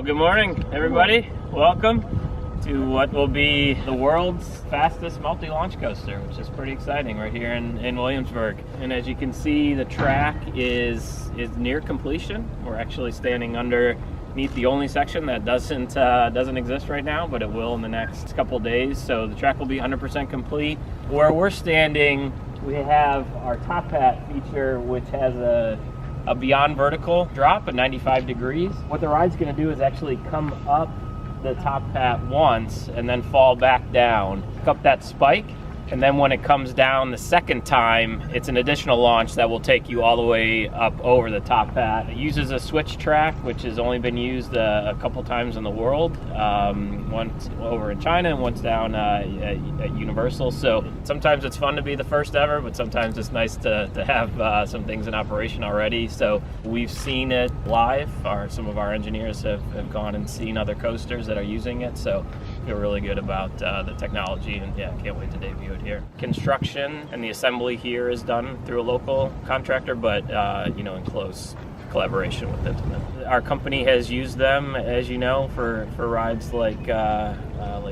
Well, good morning, everybody. Welcome to what will be the world's fastest multi-launch coaster, which is pretty exciting right here in Williamsburg. And as you can see, the track is near completion. We're actually standing underneath the only section that doesn't exist right now, but it will in the next couple days. So the track will be 100% complete. Where we're standing, we have our top hat feature, which has a beyond vertical drop at 95 degrees. What the ride's going to do is actually come up the top hat once and then fall back down, pick up that spike, and then when it comes down the second time, it's an additional launch that will take you all the way up over the top hat. It uses a switch track, which has only been used a couple times in the world, once over in China and once down at Universal. So sometimes it's fun to be the first ever, but sometimes it's nice to have some things in operation already. So we've seen it live. Some of our engineers have gone and seen other coasters that are using it, so I feel really good about the technology, and yeah, can't wait to debut it here. Construction and the assembly here is done through a local contractor, but in close collaboration with Intimate. Our company has used them, as you know, for rides like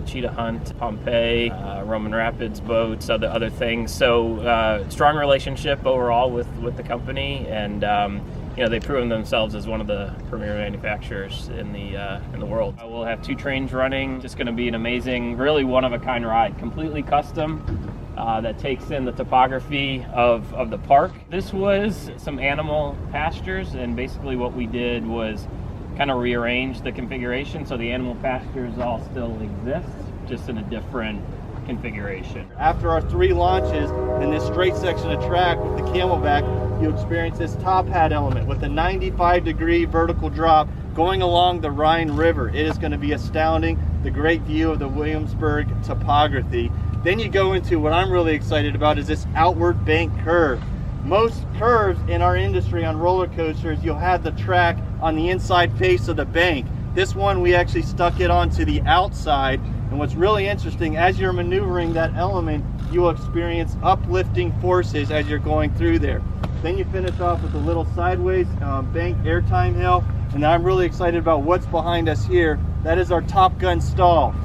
Cheetah Hunt, Pompeii, Roman Rapids boats, other things. So strong relationship overall with the company, and they've proven themselves as one of the premier manufacturers in the world. We'll have 2 trains running. Just going to be an amazing, really one-of-a-kind ride, completely custom, that takes in the topography of the park. This was some animal pastures, and basically what we did was kind of rearrange the configuration so the animal pastures all still exist, just in a different configuration. After our 3 launches in this straight section of track with the camelback, you experience this top hat element with a 95-degree vertical drop going along the Rhine River. It is going to be astounding, the great view of the Williamsburg topography. Then you go into what I'm really excited about is this outward bank curve. Most curves in our industry on roller coasters, you'll have the track on the inside face of the bank. This one, we actually stuck it onto the outside. And what's really interesting, as you're maneuvering that element, you will experience uplifting forces as you're going through there. Then you finish off with a little sideways bank airtime hill. And I'm really excited about what's behind us here. That is our Top Gun stall.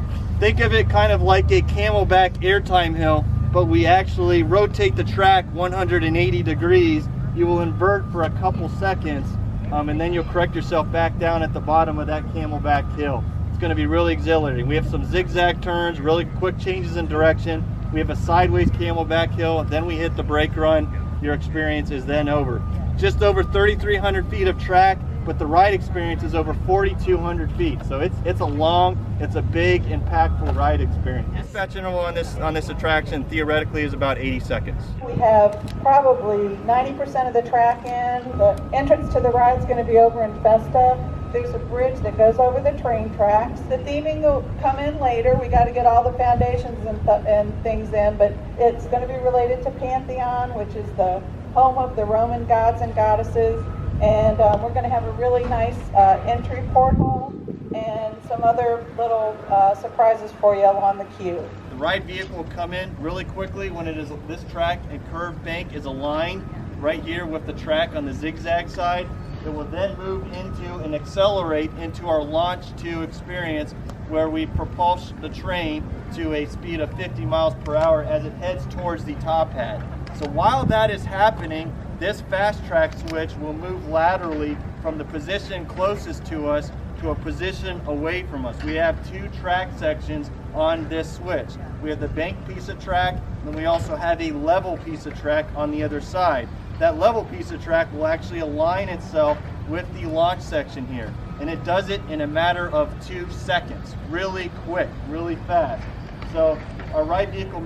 Think of it kind of like a camelback airtime hill, but we actually rotate the track 180 degrees. You will invert for a couple seconds, and then you'll correct yourself back down at the bottom of that camelback hill. It's going to be really exhilarating. We have some zigzag turns, really quick changes in direction. We have a sideways camelback hill, and then we hit the brake run. Your experience is then over. Just over 3,300 feet of track, but the ride experience is over 4,200 feet. So it's a big, impactful ride experience. Dispatch interval on this attraction theoretically is about 80 seconds. We have probably 90% of the track in. The entrance to the ride is going to be over in Festa. There's a bridge that goes over the train tracks. The theming will come in later. We got to get all the foundations and things in, but it's going to be related to Pantheon, which is the home of the Roman gods and goddesses. And we're going to have a really nice entry porthole and some other little surprises for you along the queue. The ride vehicle will come in really quickly when it is this track and curved bank is aligned right here with the track on the zigzag side. It will then move into and accelerate into our Launch 2 experience, where we propulse the train to a speed of 50 miles per hour as it heads towards the top hat. So while that is happening, this fast track switch will move laterally from the position closest to us to a position away from us. We have 2 track sections on this switch. We have the bank piece of track, and we also have a level piece of track on the other side. That level piece of track will actually align itself with the launch section here. And it does it in a matter of 2 seconds. Really quick, really fast. So our ride vehicle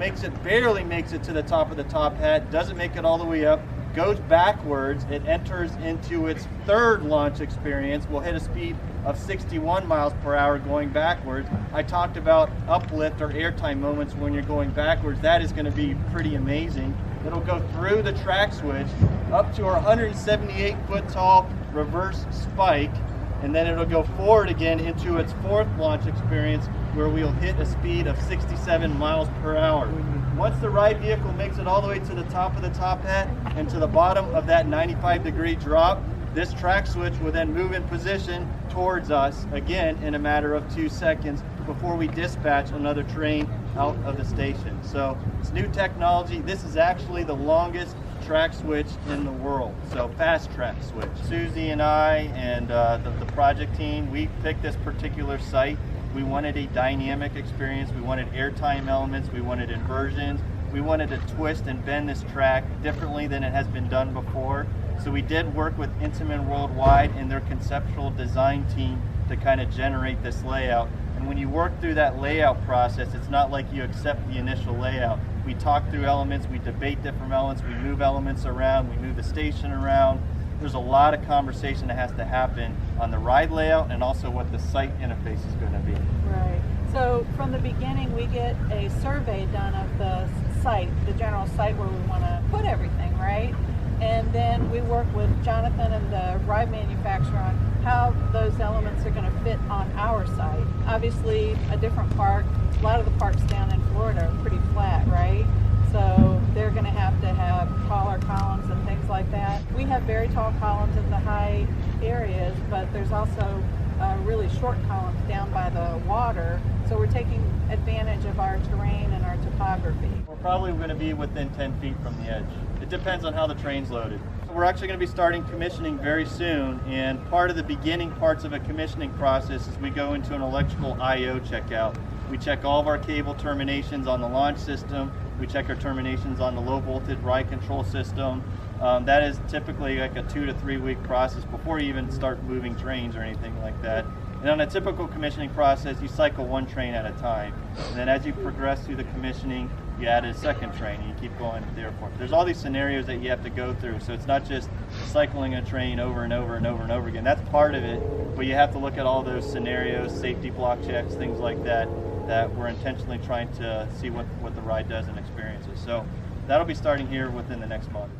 barely makes it to the top of the top hat, doesn't make it all the way up, goes backwards. It enters into its 3rd launch experience. We'll hit a speed of 61 miles per hour going backwards. I talked about uplift or airtime moments when you're going backwards. That is going to be pretty amazing. It'll go through the track switch up to our 178-foot tall reverse spike, and then it'll go forward again into its 4th launch experience, where we'll hit a speed of 67 miles per hour. Once the ride vehicle makes it all the way to the top of the top hat and to the bottom of that 95-degree drop, This track switch will then move in position towards us again in a matter of 2 seconds before we dispatch another train out of the station. So it's new technology. This is actually the longest track switch in the world. So fast track switch. Susie and I and the project team, we picked this particular site. We wanted a dynamic experience. We wanted airtime elements. We wanted inversions. We wanted to twist and bend this track differently than it has been done before. So we did work with Intamin Worldwide and their conceptual design team to kind of generate this layout. And when you work through that layout process, it's not like you accept the initial layout. We talk through elements, we debate different elements, we move elements around, we move the station around. There's a lot of conversation that has to happen on the ride layout and also what the site interface is going to be. Right. So from the beginning, we get a survey done of the site, the general site where we want to put everything, right? And then we work with Jonathan and the ride manufacturer on how those elements are going to fit on our site. Obviously, a different park, a lot of the parks down in Florida are pretty flat, right? So they're going to have taller columns and things like that. We have very tall columns in the high areas, but there's also really short columns down by the water. So we're taking advantage of our terrain and our topography. We're probably going to be within 10 feet from the edge. It depends on how the train's loaded. We're actually going to be starting commissioning very soon, and part of the beginning parts of a commissioning process is we go into an electrical I/O checkout. We check all of our cable terminations on the launch system. We check our terminations on the low voltage ride control system. That is typically like a 2 to 3 week process before you even start moving trains or anything like that. And on a typical commissioning process, you cycle one train at a time. And then as you progress through the commissioning, you add a second train and you keep going to the airport. There's all these scenarios that you have to go through. So it's not just cycling a train over and over and over and over again. That's part of it, but you have to look at all those scenarios, safety block checks, things like that, that we're intentionally trying to see what the ride does and experiences. So that'll be starting here within the next month.